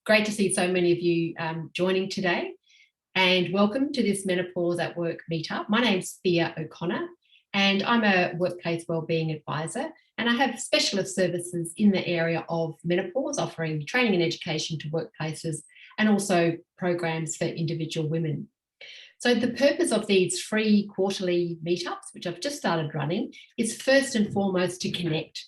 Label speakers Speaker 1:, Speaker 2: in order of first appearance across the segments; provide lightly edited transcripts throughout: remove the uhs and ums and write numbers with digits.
Speaker 1: Great to see so many of you joining today, and welcome to this Menopause at Work meetup. My name's Thea O'Connor and I'm a workplace wellbeing advisor, and I have specialist services in the area of menopause, offering training and education to workplaces and also programs for individual women. So the purpose of these free quarterly meetups, which I've just started running, is first and foremost to connect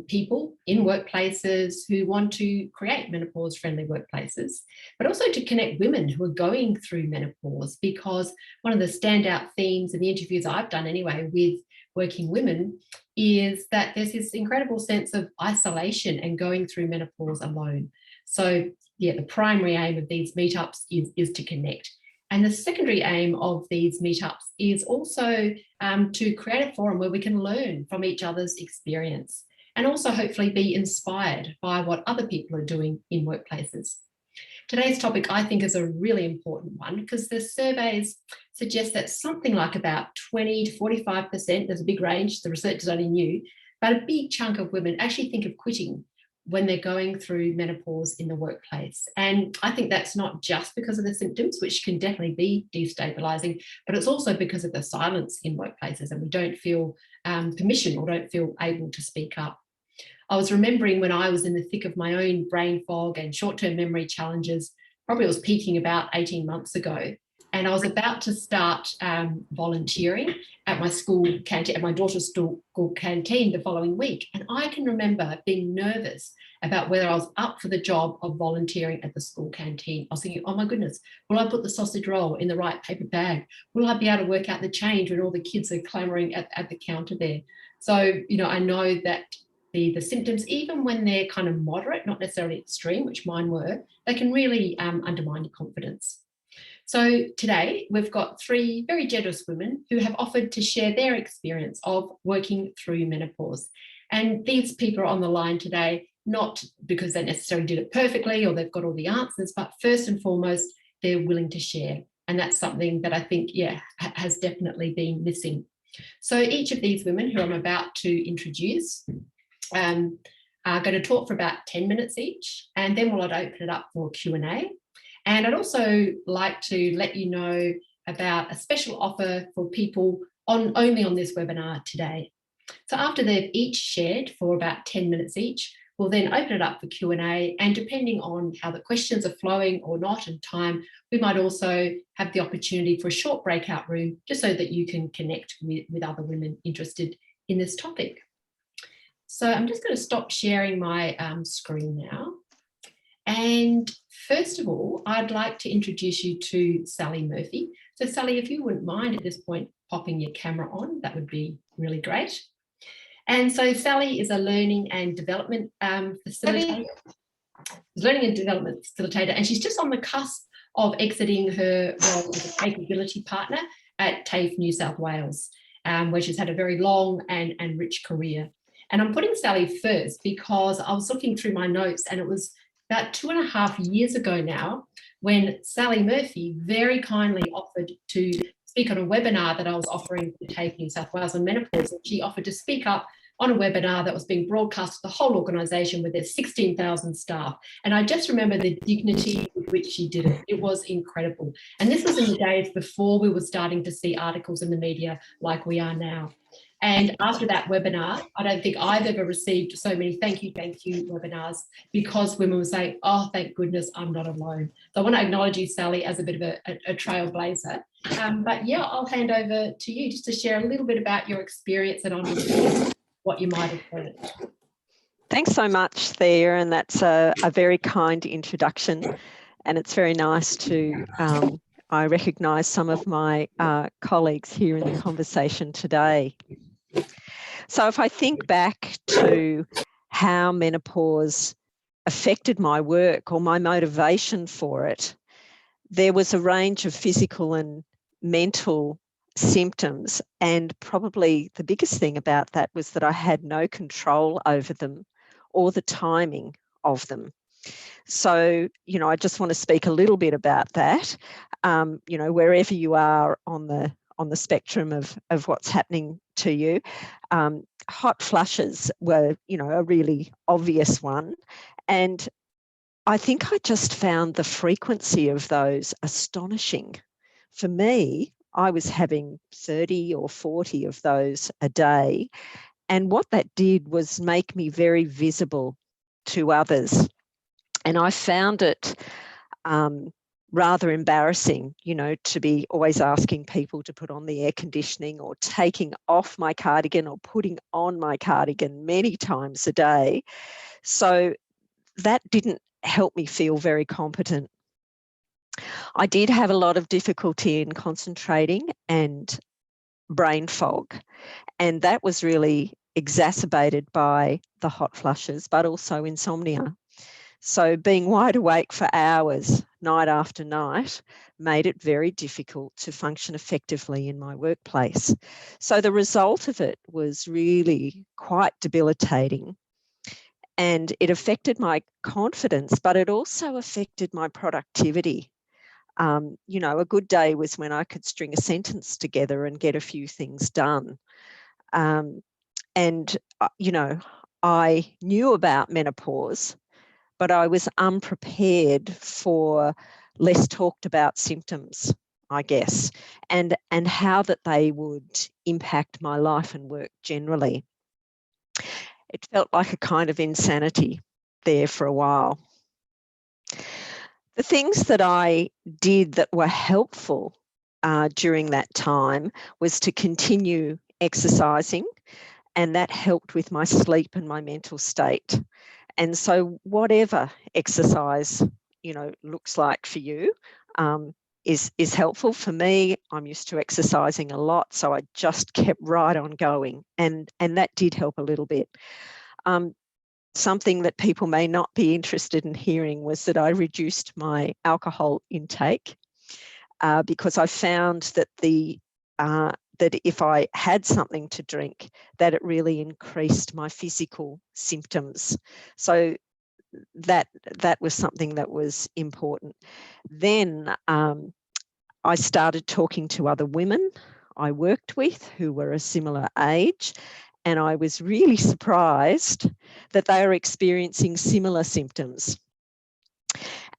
Speaker 1: people in workplaces who want to create menopause-friendly workplaces, but also to connect women who are going through menopause, because one of the standout themes in the interviews I've done anyway with working women is that there's this incredible sense of isolation and going through menopause alone. So yeah, the primary aim of these meetups is to connect. And the secondary aim of these meetups is also to create a forum where we can learn from each other's experience and also hopefully be inspired by what other people are doing in workplaces. Today's topic, I think, is a really important one because the surveys suggest that something like about 20 to 45%, there's a big range, the research is only new, but a big chunk of women actually think of quitting when they're going through menopause in the workplace. And I think that's not just because of the symptoms, which can definitely be destabilising, but it's also because of the silence in workplaces and we don't feel permission or don't feel able to speak up. I was remembering when I was in the thick of my own brain fog and short-term memory challenges, probably I was peaking about 18 months ago, and I was about to start volunteering at my school canteen, at my daughter's school canteen the following week. And I can remember being nervous about whether I was up for the job of volunteering at the school canteen. I was thinking, oh my goodness, will I put the sausage roll in the right paper bag? Will I be able to work out the change when all the kids are clamouring at the counter there? So, you know, I know that the symptoms, even when they're kind of moderate, not necessarily extreme, which mine were, they can really undermine your confidence. So today we've got three very generous women who have offered to share their experience of working through menopause. And these people are on the line today, not because they necessarily did it perfectly or they've got all the answers, but first and foremost, they're willing to share. And that's something that I think, yeah, has definitely been missing. So each of these women who I'm about to introduce are going to talk for about 10 minutes each, and then we'll open it up for Q&A. And I'd also like to let you know about a special offer for people only on this webinar today. So after they've each shared for about 10 minutes each, we'll then open it up for Q&A, and depending on how the questions are flowing or not and time, we might also have the opportunity for a short breakout room just so that you can connect with other women interested in this topic. So I'm just going to stop sharing my screen now. And first of all, I'd like to introduce you to Sally Murphy. So Sally, if you wouldn't mind at this point popping your camera on, that would be really great. And so Sally is a learning and development facilitator. And she's just on the cusp of exiting her role as a capability partner at TAFE New South Wales, where she's had a very long and rich career. And I'm putting Sally first because I was looking through my notes, and it was about 2.5 years ago now when Sally Murphy very kindly offered to speak on a webinar that I was offering to TAFE New South Wales on menopause. And she offered to speak up on a webinar that was being broadcast to the whole organisation with their 16,000 staff. And I just remember the dignity with which she did it. It was incredible. And this was in the days before we were starting to see articles in the media like we are now. And after that webinar, I don't think I've ever received so many thank you webinars, because women were saying, oh, thank goodness I'm not alone. So I want to acknowledge you, Sally, as a bit of a trailblazer. But yeah, I'll hand over to you just to share a little bit about your experience and on what you might have heard.
Speaker 2: Thanks so much, Thea, and that's a very kind introduction. And it's very nice to I recognise some of my colleagues here in the conversation today. So if I think back to how menopause affected my work or my motivation for it, there was a range of physical and mental symptoms, and probably the biggest thing about that was that I had no control over them or the timing of them. So, you know, I just want to speak a little bit about that. You know, wherever you are on the spectrum of what's happening to you, hot flushes were, you know, a really obvious one, and I think I just found the frequency of those astonishing. For me, I was having 30 or 40 of those a day. And what that did was make me very visible to others. And I found it rather embarrassing, to be always asking people to put on the air conditioning or taking off my cardigan or putting on my cardigan many times a day. So that didn't help me feel very competent. I did have a lot of difficulty in concentrating and brain fog, and that was really exacerbated by the hot flushes, but also insomnia. So being wide awake for hours, night after night, made it very difficult to function effectively in my workplace. So the result of it was really quite debilitating. And it affected my confidence, but it also affected my productivity. A good day was when I could string a sentence together and get a few things done. And I knew about menopause, but I was unprepared for less talked about symptoms, I guess, and how that they would impact my life and work generally. It felt like a kind of insanity there for a while. The things that I did that were helpful during that time was to continue exercising, and that helped with my sleep and my mental state. And so whatever exercise, looks like for you, is helpful. For me, I'm used to exercising a lot, so I just kept right on going, and that did help a little bit. Something that people may not be interested in hearing was that I reduced my alcohol intake because I found that that if I had something to drink, that it really increased my physical symptoms. So that was something that was important. Then I started talking to other women I worked with who were a similar age, and I was really surprised that they were experiencing similar symptoms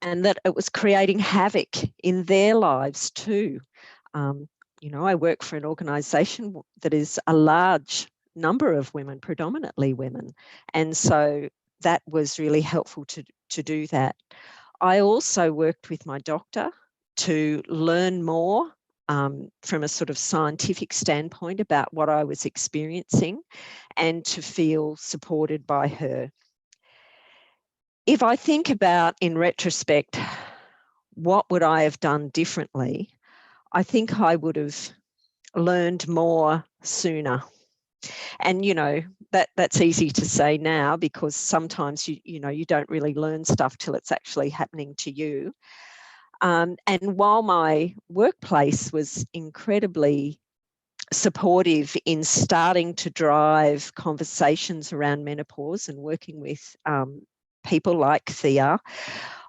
Speaker 2: and that it was creating havoc in their lives too. I work for an organisation that is a large number of women, predominantly women, and so that was really helpful to do that. I also worked with my doctor to learn more from a sort of scientific standpoint about what I was experiencing and to feel supported by her. If I think about, in retrospect, what would I have done differently, I think I would have learned more sooner. And, that's easy to say now because sometimes, you don't really learn stuff till it's actually happening to you. And while my workplace was incredibly supportive in starting to drive conversations around menopause and working with people like Thea,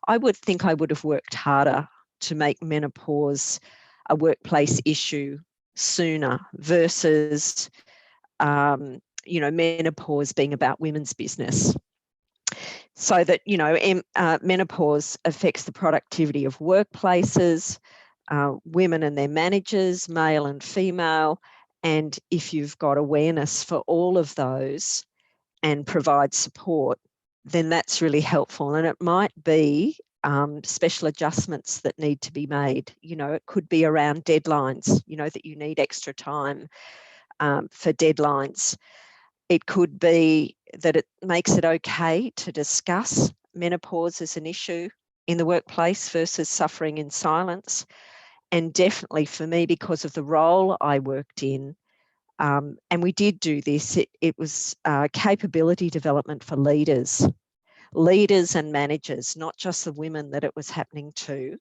Speaker 2: I would think I would have worked harder to make menopause a workplace issue sooner versus, menopause being about women's business. So that, menopause affects the productivity of workplaces, women and their managers, male and female. And if you've got awareness for all of those and provide support, then that's really helpful. And it might be special adjustments that need to be made. It could be around deadlines, that you need extra time for deadlines. It could be that it makes it okay to discuss menopause as an issue in the workplace versus suffering in silence. And definitely for me, because of the role I worked in, and we did do this, it was capability development for leaders and managers, not just the women that it was happening to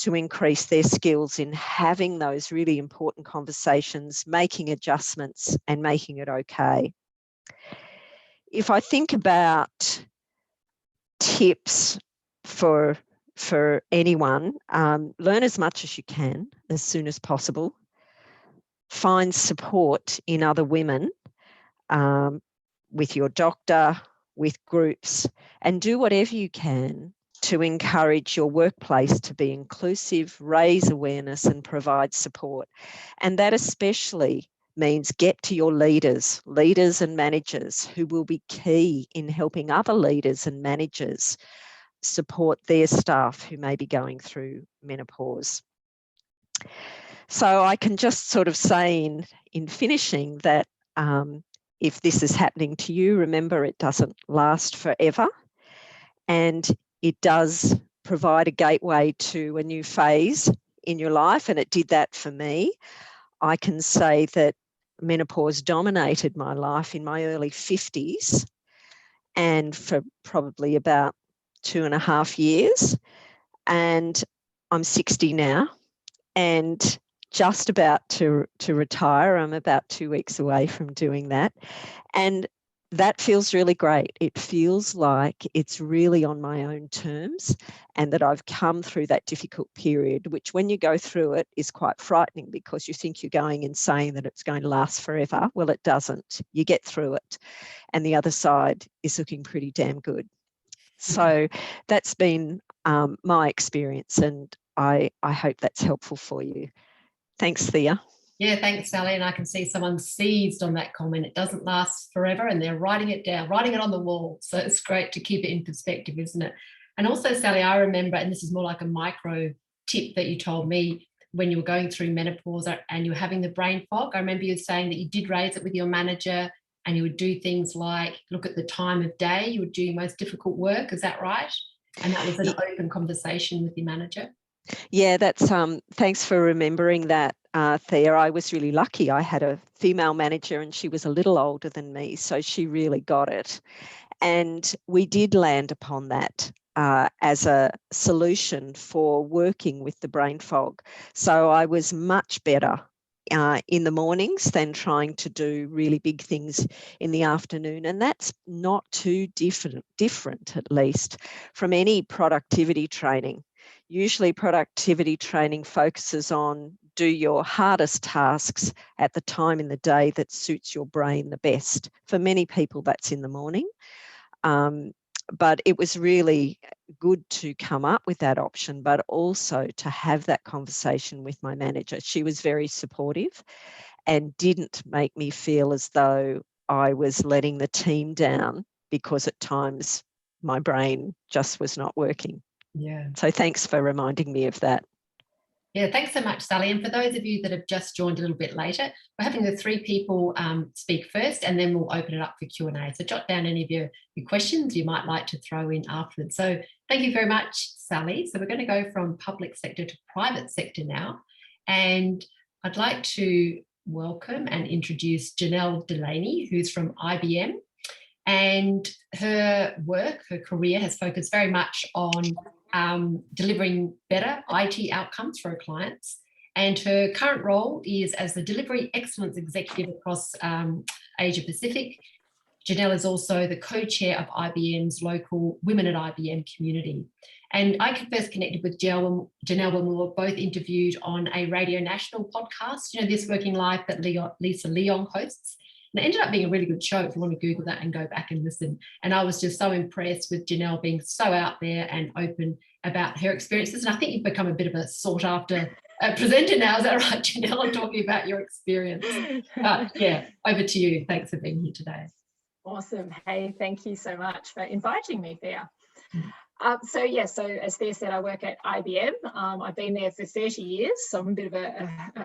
Speaker 2: increase their skills in having those really important conversations, making adjustments and making it okay. If I think about tips for anyone, learn as much as you can as soon as possible. Find support in other women, with your doctor, with groups, and do whatever you can to encourage your workplace to be inclusive, raise awareness and provide support. And that especially means get to your leaders and managers, who will be key in helping other leaders and managers support their staff who may be going through menopause. So I can just sort of say in finishing that if this is happening to you, remember it doesn't last forever, and it does provide a gateway to a new phase in your life, and it did that for me. I can say that menopause dominated my life in my early 50s and for probably about 2.5 years, and I'm 60 now and just about to retire. I'm about 2 weeks away from doing that, and that feels really great. It feels like it's really on my own terms, and that I've come through that difficult period, which when you go through it is quite frightening, because you think you're going insane, that it's going to last forever. Well, it doesn't. You get through it, and the other side is looking pretty damn good. So that's been my experience, and I hope that's helpful for you. Thanks, Thea.
Speaker 1: Yeah, thanks, Sally. And I can see someone seized on that comment. It doesn't last forever, and they're writing it down, writing it on the wall. So it's great to keep it in perspective, isn't it? And also, Sally, I remember, and this is more like a micro tip that you told me when you were going through menopause and you were having the brain fog. I remember you saying that you did raise it with your manager, and you would do things like look at the time of day. You would do your most difficult work. Is that right? And that was an open conversation with your manager.
Speaker 2: Yeah, that's thanks for remembering that, Thea. I was really lucky. I had a female manager and she was a little older than me, so she really got it. And we did land upon that as a solution for working with the brain fog. So I was much better in the mornings than trying to do really big things in the afternoon. And that's not too different, at least, from any productivity training. Usually productivity training focuses on do your hardest tasks at the time in the day that suits your brain the best. For many people, that's in the morning. But it was really good to come up with that option, but also to have that conversation with my manager. She was very supportive and didn't make me feel as though I was letting the team down, because at times my brain just was not working.
Speaker 1: Yeah.
Speaker 2: So thanks for reminding me of that.
Speaker 1: Yeah, thanks so much, Sally. And for those of you that have just joined a little bit later, we're having the 3 people speak first, and then we'll open it up for Q&A. So jot down any of your questions you might like to throw in afterwards. So thank you very much, Sally. So we're going to go from public sector to private sector now. And I'd like to welcome and introduce Janelle Delaney, who's from IBM. And her career has focused very much on delivering better IT outcomes for her clients. And her current role is as the Delivery Excellence Executive across Asia Pacific. Janelle is also the co-chair of IBM's local Women at IBM community. And I first connected with Janelle when we were both interviewed on a Radio National podcast, This Working Life that Lisa Leong hosts. And it ended up being a really good show if you want to Google that and go back and listen. And I was just so impressed with Janelle being so out there and open about her experiences. And I think you've become a bit of a sought-after presenter now. Is that right, Janelle? I'm talking about your experience. Yeah, over to you. Thanks for being here today.
Speaker 3: Awesome. Hey, thank you so much for inviting me, Thea. So as Thea said, I work at IBM. I've been there for 30 years, so I'm a bit of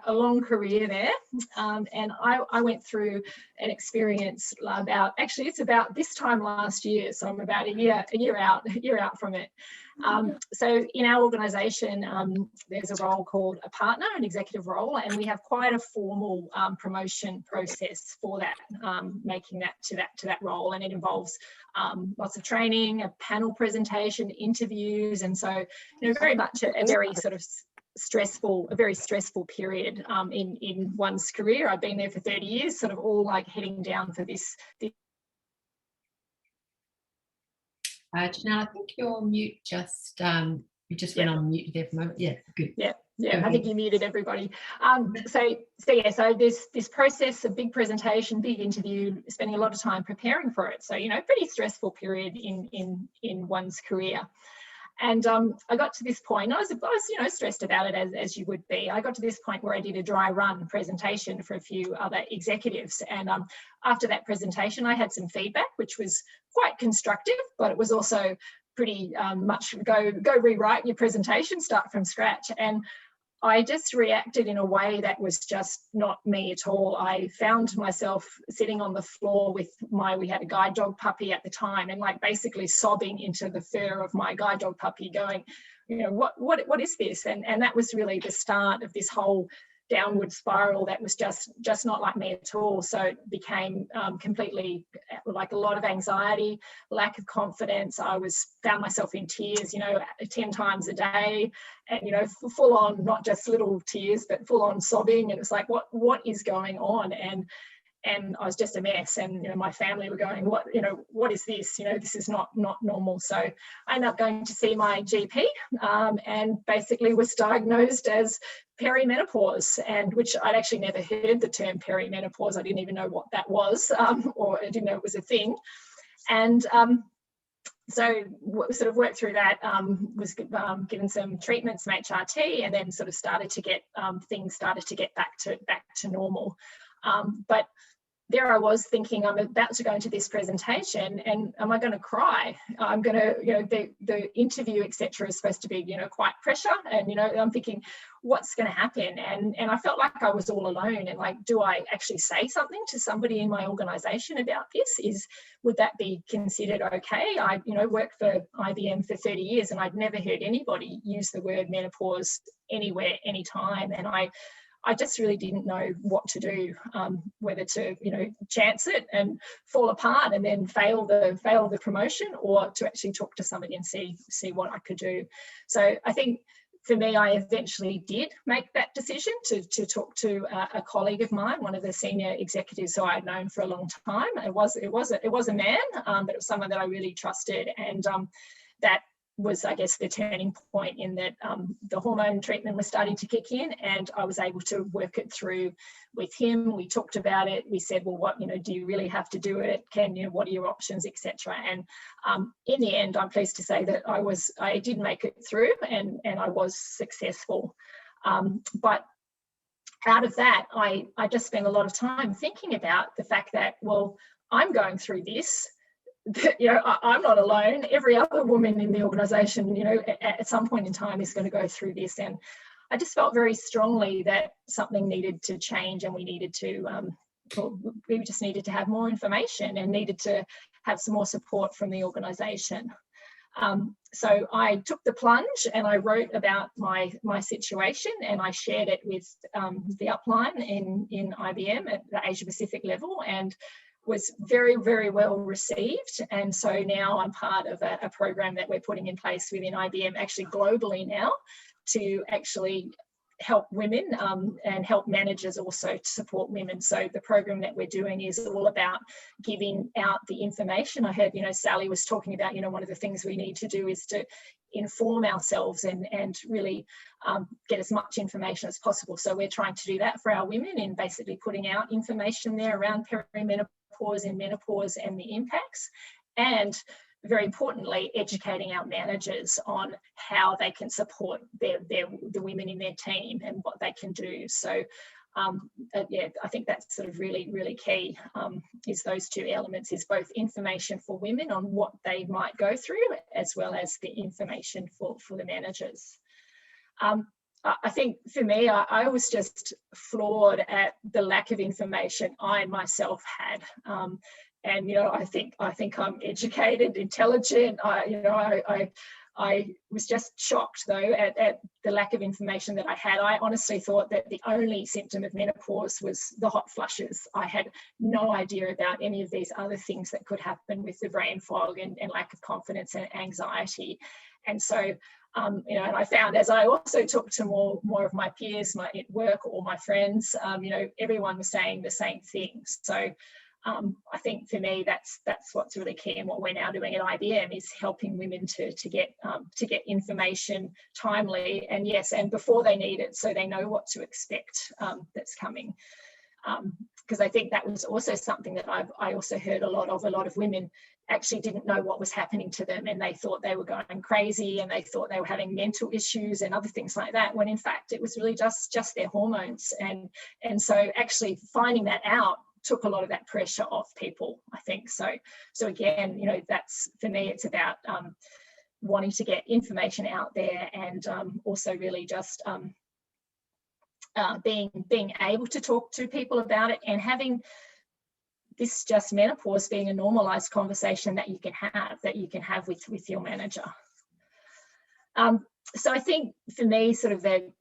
Speaker 3: a long career there. And I went through an experience it's about this time last year, so I'm about a year out from it. So in our organisation, there's a role called a partner, an executive role, and we have quite a formal promotion process for that, making that to that role, and it involves lots of training, a panel presentation, interviews, and so very much a very sort of very stressful period in one's career. I've been there for 30 years, sort of all like heading down for this.
Speaker 1: Janelle, I think your mute just went on mute there for a moment. Yeah, good.
Speaker 3: Yeah, I think you muted everybody. So this process, a big presentation, big interview, spending a lot of time preparing for it. So pretty stressful period in one's career. And I got to this point, I was stressed about it as you would be. I got to this point where I did a dry run presentation for a few other executives. And after that presentation, I had some feedback, which was quite constructive, but it was also pretty much go rewrite your presentation, start from scratch. And I just reacted in a way that was just not me at all. I found myself sitting on the floor with we had a guide dog puppy at the time, and like basically sobbing into the fur of my guide dog puppy, going, what is this? And that was really the start of this whole downward spiral that was just not like me at all. So it became completely like a lot of anxiety, lack of confidence. I found myself in tears, 10 times a day, and full on, not just little tears, but full on sobbing. And it's like, what is going on? And I was just a mess. And my family were going, what is this? This is not normal. So I ended up going to see my GP, and basically was diagnosed as perimenopause, and which I'd actually never heard the term perimenopause. I didn't even know what that was, or I didn't know it was a thing. And so sort of worked through that, was given some treatment, some HRT, and then sort of started to get things started to get back to normal. But there I was thinking, I'm about to go into this presentation, and am I going to cry? I'm going to, the interview, etc., is supposed to be, quite pressure, and I'm thinking, what's going to happen? And I felt like I was all alone, and like, do I actually say something to somebody in my organisation about this? Would that be considered okay? I worked for IBM for 30 years, and I'd never heard anybody use the word menopause anywhere, anytime, and I just really didn't know what to do, whether to, chance it and fall apart and then fail the promotion, or to actually talk to somebody and see what I could do. So I think for me, I eventually did make that decision to talk to a colleague of mine, one of the senior executives who I had known for a long time. It was a man, but it was someone that I really trusted, and that was, I guess, the turning point in that the hormone treatment was starting to kick in, and I was able to work it through with him. We talked about it. We said, well, what, do you really have to do it? What are your options, etc. And in the end, I'm pleased to say that I did make it through, and I was successful. But out of that, I just spent a lot of time thinking about the fact that, well, I'm going through this. I'm not alone. Every other woman in the organisation, at some point in time is going to go through this. And I just felt very strongly that something needed to change, and we just needed to have more information and needed to have some more support from the organisation. So I took the plunge, and I wrote about my situation, and I shared it with the upline in IBM at the Asia Pacific level, and was very, very well received. And so now I'm part of a program that we're putting in place within IBM, actually globally now, to actually help women and help managers also to support women. So the program that we're doing is all about giving out the information. I heard, Sally was talking about, one of the things we need to do is to inform ourselves and really get as much information as possible. So we're trying to do that for our women in basically putting out information there around perimenopause and menopause and the impacts, and very importantly, educating our managers on how they can support the women in their team and what they can do. So I think that's sort of really, really key, is those two elements, is both information for women on what they might go through, as well as the information for the managers. I think for me, I was just floored at the lack of information I myself had. And I think I'm educated, intelligent. I was just shocked though at the lack of information that I had. I honestly thought that the only symptom of menopause was the hot flushes. I had no idea about any of these other things that could happen with the brain fog and lack of confidence and anxiety. And so, and I found, as I also talked to more of my peers, at work, or my friends, everyone was saying the same thing. So I think for me, that's what's really key, and what we're now doing at IBM is helping women to get information timely, and before they need it, so they know what to expect that's coming. Because I think that was also something that I also heard a lot of women actually didn't know what was happening to them, and they thought they were going crazy, and they thought they were having mental issues and other things like that, when in fact it was really just their hormones. And so actually finding that out took a lot of that pressure off people, I think. So again, you know, that's, for me, it's about wanting to get information out there, and also really just being able to talk to people about it, and having this just menopause being a normalized conversation that you can have with your manager. So I think for me, sort of the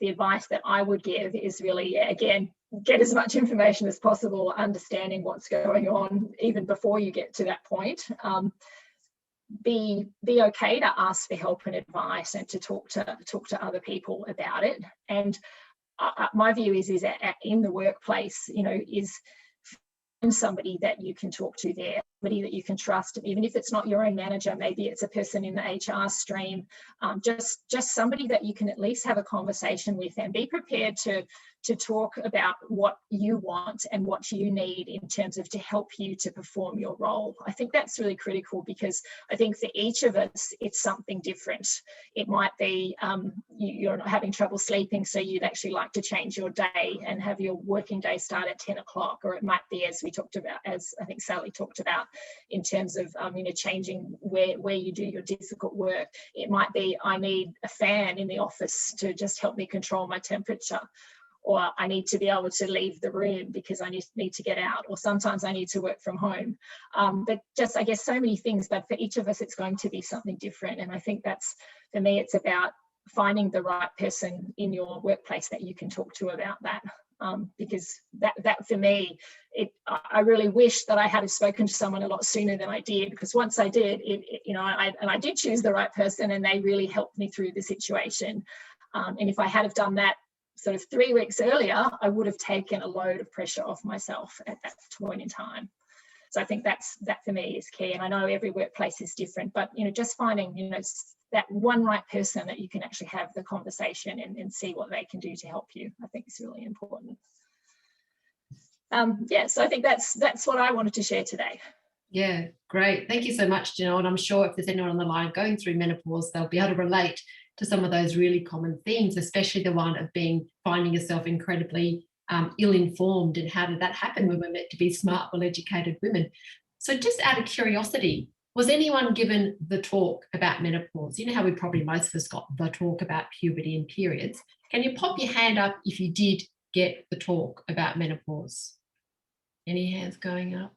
Speaker 3: advice that I would give is really, again, get as much information as possible, understanding what's going on even before you get to that point. Be okay to ask for help and advice, and to talk to other people about it. And my view is that in the workplace, you know, is somebody that you can talk to there, somebody that you can trust, and even if it's not your own manager, maybe it's a person in the HR stream, just somebody that you can at least have a conversation with, and be prepared to talk about what you want and what you need in terms of to help you to perform your role. I think that's really critical, because I think for each of us, it's something different. It might be you're not having trouble sleeping, so you'd actually like to change your day and have your working day start at 10 o'clock, or it might be, as we talked about, as I think Sally talked about, in terms of you know, changing where you do your difficult work. It might be, I need a fan in the office to just help me control my temperature, or I need to be able to leave the room because I need to get out, or sometimes I need to work from home. But just, I guess, so many things, but for each of us, it's going to be something different. And I think that's, for me, it's about finding the right person in your workplace that you can talk to about that. Because that for me, I really wish that I had spoken to someone a lot sooner than I did, because once I did, you know, I did choose the right person, and they really helped me through the situation. And if I had have done that sort of 3 weeks earlier, I would have taken a load of pressure off myself at that point in time. So I think that for me is key. And I know every workplace is different, but, you know, just finding, you know, that one right person that you can actually have the conversation and see what they can do to help you, I think is really important. Yeah, so I think that's what I wanted to share today.
Speaker 1: Yeah, great. Thank you so much, Janelle. And I'm sure if there's anyone on the line going through menopause, they'll be able to relate to some of those really common themes, especially the one of finding yourself incredibly ill-informed. And how did that happen when we're meant to be smart, well-educated women? So just out of curiosity, was anyone given the talk about menopause? You know how we probably most of us got the talk about puberty and periods. Can you pop your hand up if you did get the talk about menopause? Any hands going up?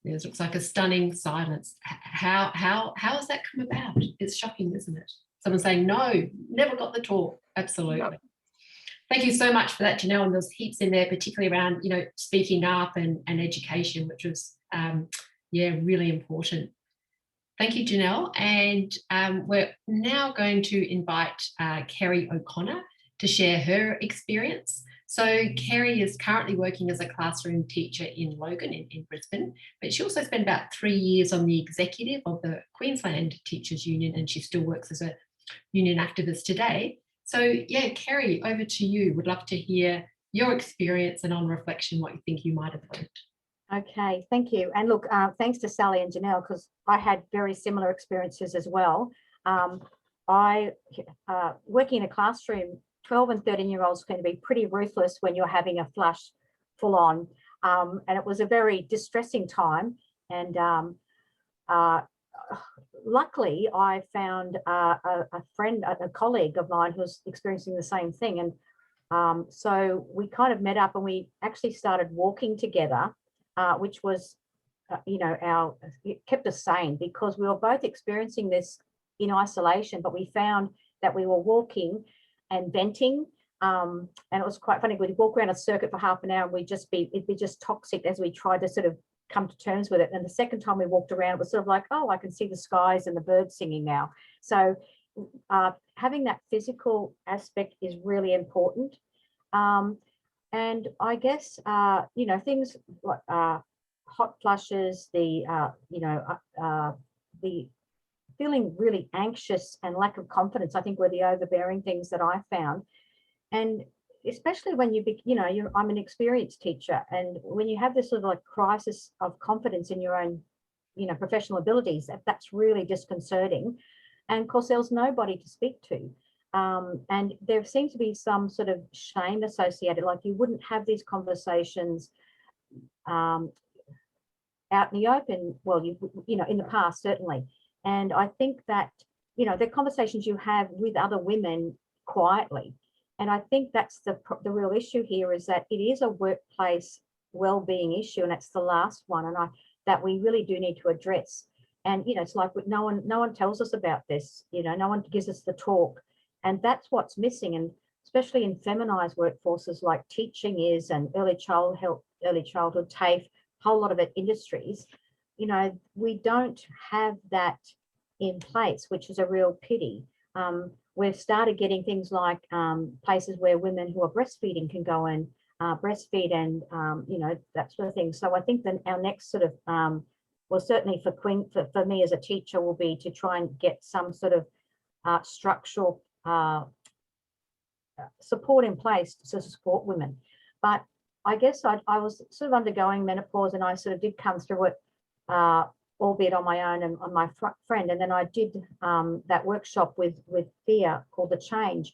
Speaker 1: There looks like a stunning silence. How has that come about? It's shocking, isn't it? Someone saying, no, never got the talk. Absolutely. No. Thank you so much for that, Janelle. And there's heaps in there, particularly around, you know, speaking up and education, which was, really important. Thank you, Janelle. And we're now going to invite Kerry O'Connor to share her experience. So Kerry is currently working as a classroom teacher in Logan in Brisbane, but she also spent about 3 years on the executive of the Queensland Teachers Union, and she still works as a union activist today. So yeah, Kerry, over to you. Would love to hear your experience and on reflection what you think you might have learned.
Speaker 4: Okay, thank you. And look, thanks to Sally and Janelle, because I had very similar experiences as well. Working in a classroom, 12 and 13-year-olds can be pretty ruthless when you're having a flush full on. And it was a very distressing time. And luckily, I found a friend, a colleague of mine who's experiencing the same thing. And so we kind of met up and we actually started walking together, which was, it kept us sane because we were both experiencing this in isolation, but we found that we were walking and venting. And it was quite funny. We'd walk around a circuit for half an hour and it'd be just toxic as we tried to sort of come to terms with it. And the second time we walked around, it was sort of like, oh, I can see the skies and the birds singing now. So having that physical aspect is really important. And I guess, things like hot flushes, the feeling really anxious and lack of confidence, I think were the overbearing things that I found. And especially when I'm an experienced teacher, and when you have this sort of like crisis of confidence in your own, professional abilities, that's really disconcerting. And of course, there was nobody to speak to. And there seems to be some sort of shame associated, like you wouldn't have these conversations out in the open. Well, in the past, certainly. And I think that, the conversations you have with other women quietly. And I think that's the real issue here, is that it is a workplace well-being issue, and it's the last one, and that we really do need to address. And it's like no one tells us about this. No one gives us the talk, and that's what's missing. And especially in feminized workforces like teaching is, and early childhood, TAFE, whole lot of it industries. We don't have that in place, which is a real pity. We've started getting things like places where women who are breastfeeding can go and breastfeed, and that sort of thing. So I think that our next sort of, well, certainly for me as a teacher, will be to try and get some sort of structural support in place to support women. But I guess I was sort of undergoing menopause, and I sort of did come through it, albeit on my own and on my friend. And then I did that workshop with Thea called The Change.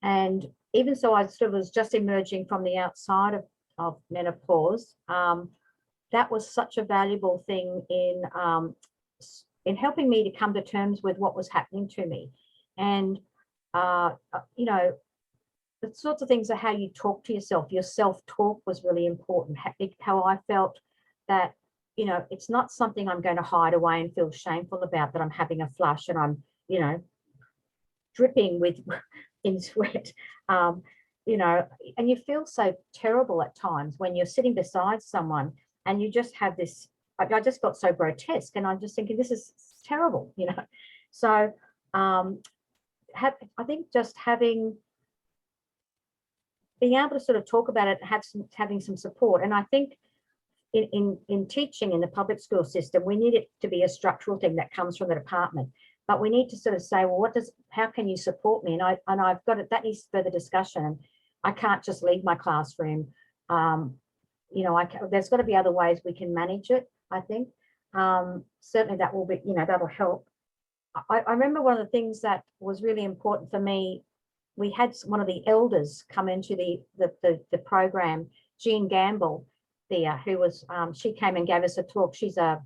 Speaker 4: And even so, I sort of was just emerging from the outside of menopause. That was such a valuable thing in helping me to come to terms with what was happening to me. And, the sorts of things are how you talk to yourself. Your self-talk was really important. How I felt that, it's not something I'm going to hide away and feel shameful about, that I'm having a flush and I'm, dripping in sweat, and you feel so terrible at times when you're sitting beside someone and you just have this, I just felt so grotesque, and I'm just thinking, this is terrible, So I think just being able to sort of talk about it, having some support. And I think in teaching in the public school system, we need it to be a structural thing that comes from the department. But we need to sort of say, well, how can you support me? And I've got it, that needs further discussion. I can't just leave my classroom. There's got to be other ways we can manage it, I think. Certainly that will be, that'll help. I remember one of the things that was really important for me, we had one of the elders come into the program, Jean Gamble there, who was, she came and gave us a talk. She's a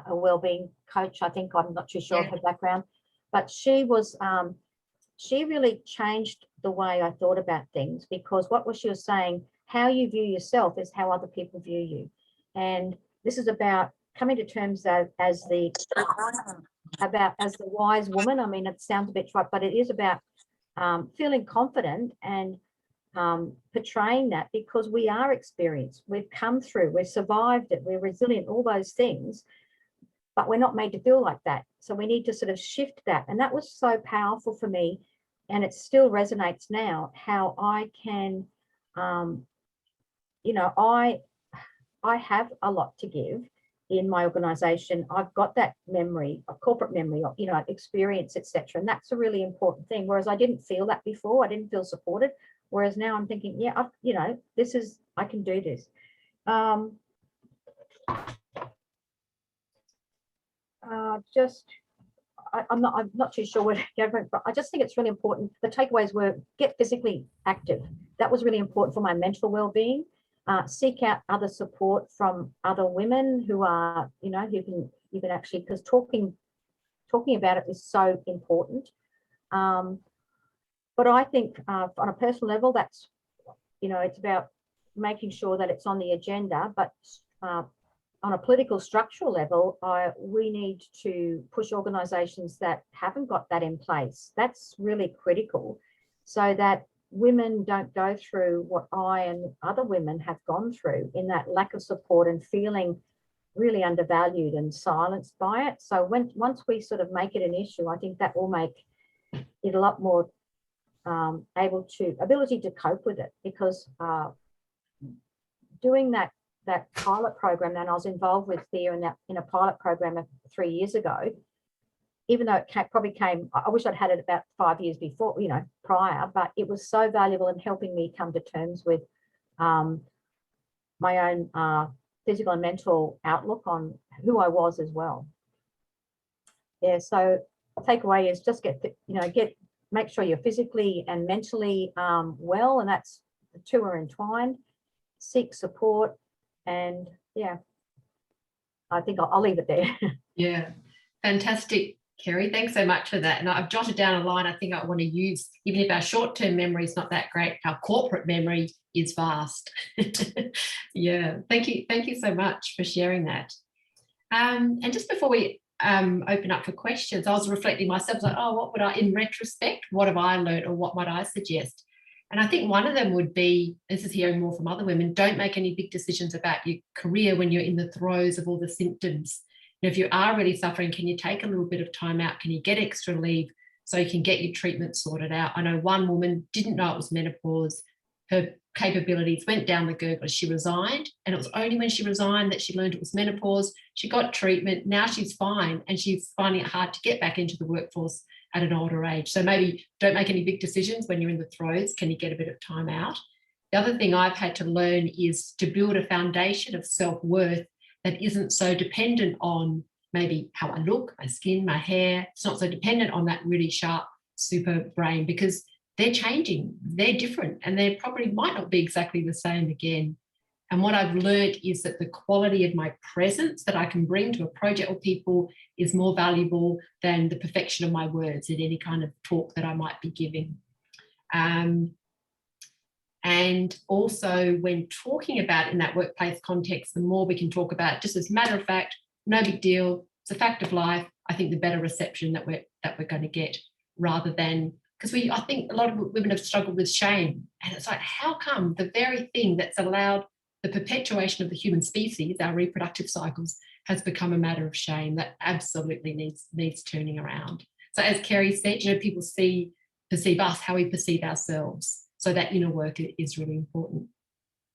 Speaker 4: wellbeing coach, I think. I'm not too sure of her background, but she was, she really changed the way I thought about things, because she was saying, how you view yourself is how other people view you. And this is about coming to terms as the wise woman. I mean, it sounds a bit trite, but it is about feeling confident and portraying that, because we are experienced, we've come through, we've survived it, we're resilient, all those things, but we're not made to feel like that. So we need to sort of shift that. And that was so powerful for me, and it still resonates now, how I can, I have a lot to give in my organization. I've got that memory, a corporate memory, experience, etc. And that's a really important thing. Whereas I didn't feel that before. I didn't feel supported. Whereas now I'm thinking, yeah, I can do this. I'm not too sure where to go, but I just think it's really important. The takeaways were, get physically active. That was really important for my mental well-being. Seek out other support from other women who are, who can actually, because talking about it is so important. But I think on a personal level, that's, it's about making sure that it's on the agenda. But on a political structural level, we need to push organisations that haven't got that in place. That's really critical, so that women don't go through what I and other women have gone through, in that lack of support and feeling really undervalued and silenced by it. So once we sort of make it an issue, I think that will make it a lot more ability to cope with it, because doing that pilot program that I was involved with there in a pilot program 3 years ago, even though it probably came, I wish I'd had it about 5 years before, prior, but it was so valuable in helping me come to terms with my own physical and mental outlook on who I was as well. Yeah, so takeaway is just make sure you're physically and mentally well, and that's, the two are entwined. Seek support, and yeah, I think I'll leave it there.
Speaker 1: Yeah, fantastic, Kerry. Thanks so much for that. And I've jotted down a line I think I want to use, even if our short-term memory is not that great, our corporate memory is vast. Yeah, thank you so much for sharing that. And just before we open up for questions, I was reflecting myself, like, oh, what would I, in retrospect, what have I learned, or what might I suggest? And I think one of them would be, this is hearing more from other women, don't make any big decisions about your career when you're in the throes of all the symptoms. If you are really suffering, can you take a little bit of time out? Can you get extra leave so you can get your treatment sorted out? I know one woman didn't know it was menopause. Her capabilities went down the gurgler. She resigned, and it was only when she resigned that she learned it was menopause. She got treatment. Now she's fine, and she's finding it hard to get back into the workforce at an older age. So maybe don't make any big decisions when you're in the throes. Can you get a bit of time out? The other thing I've had to learn is to build a foundation of self-worth that isn't so dependent on maybe how I look, my skin, my hair. It's not so dependent on that really sharp super brain, because they're changing, they're different, and they probably might not be exactly the same again. And what I've learned is that the quality of my presence that I can bring to a project or people is more valuable than the perfection of my words in any kind of talk that I might be giving. And also, when talking about in that workplace context, the more we can talk about just as a matter of fact, no big deal, it's a fact of life, I think the better reception that we're going to get, rather than, because I think a lot of women have struggled with shame. And it's like, how come the very thing that's allowed the perpetuation of the human species, our reproductive cycles, has become a matter of shame? That absolutely needs turning around. So as Kerry said, people perceive us how we perceive ourselves. So that inner work is really important.